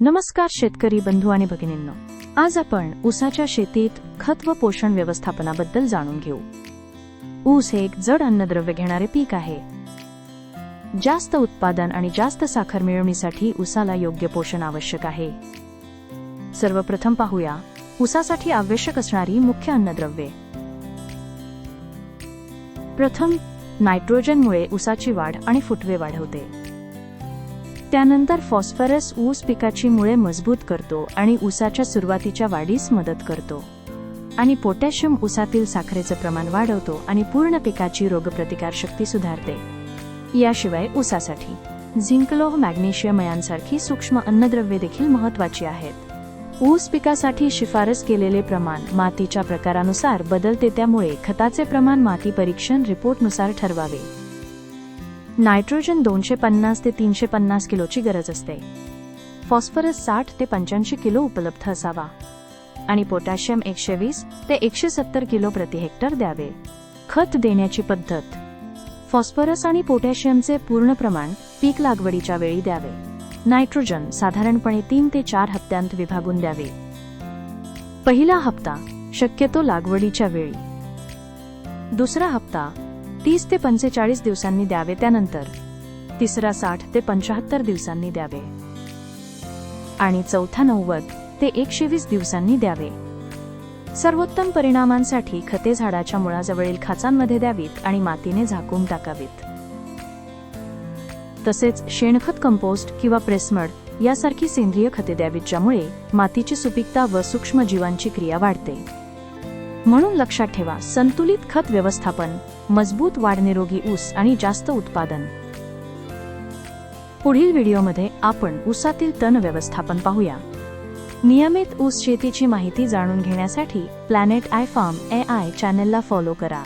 नमस्कार शेतकरी बंधू आणि भगिनींनो, आज आपण ऊसाच्या शेतीत खत व पोषण व्यवस्थापनाबद्दल जाणून घेऊ. ऊस हे एक जड अन्नद्रव्य घेणारे पीक आहे. जास्त उत्पादन आणि जास्त साखर मिळवण्यासाठी ऊसाला योग्य पोषण आवश्यक आहे. सर्वप्रथम पाहूया ऊसासाठी आवश्यक असणारी मुख्य अन्नद्रव्ये. प्रथम, नायट्रोजनमुळे ऊसाची वाढ आणि फुटवे वाढवते. त्यानंतर फॉस्फरस ऊस पिकाची मुळे मजबूत करतो आणि ऊसाच्या सुरुवातीच्या वाढीस मदत करतो. आणि पोटॅशियम ऊसातील साखरेचे प्रमाण वाढवतो आणि पूर्ण पिकाची रोगप्रतिकारशक्ती सुधारते. याशिवाय ऊसासाठी झिंक, लोह, मॅग्नेशियम यांसारखी सूक्ष्म अन्नद्रव्ये देखील महत्त्वाची आहेत. ऊस पिकासाठी शिफारस केलेले प्रमाण मातीच्या प्रकारानुसार बदलते, त्यामुळे खताचे प्रमाण माती परीक्षण रिपोर्टनुसार ठरवावे. नायट्रोजन 250 ते 350 किलोची गरज असते. फॉस्फरस 60 ते 85 किलो उपलब्ध असावा आणि पोटॅशियम 120 ते 170 किलो प्रति हेक्टर द्यावे. खत देण्याची पद्धत. फॉस्फरस आणि पोटॅशियमचे पूर्ण प्रमाण पीक लागवडीच्या वेळी द्यावे. नायट्रोजन साधारणपणे 3 ते 4 हप्त्यांत विभागून द्यावे. पहिला हप्ता शक्यतो लागवडीच्या वेळी. दुसरा हप्ता 30 ते 45 दिवसांनी द्यावे. त्यानंतर तिसरा 60 ते 75 दिवसांनी द्यावे आणि चौथा 90 ते 120 दिवसांनी द्यावे. सर्वोत्तम परिणामांसाठी खते झाडाच्या मुळाजवळील खाचांमध्ये द्यावीत आणि मातीने झाकून टाकावीत. तसेच शेणखत, कंपोस्ट किंवा प्रेसमड यासारखी सेंद्रिय खते द्यावीत, ज्यामुळे मातीची सुपीकता व सूक्ष्म जीवांची क्रिया वाढते. म्हणून लक्षात ठेवा, संतुलित खत व्यवस्थापन, मजबूत वाढ, निरोगी ऊस आणि जास्त उत्पादन. पुढील व्हिडिओमध्ये आपण ऊसातील तण व्यवस्थापन पाहूया. नियमित ऊस शेतीची माहिती जाणून घेण्यासाठी प्लॅनेट आय फार्म AI चॅनेलला फॉलो करा.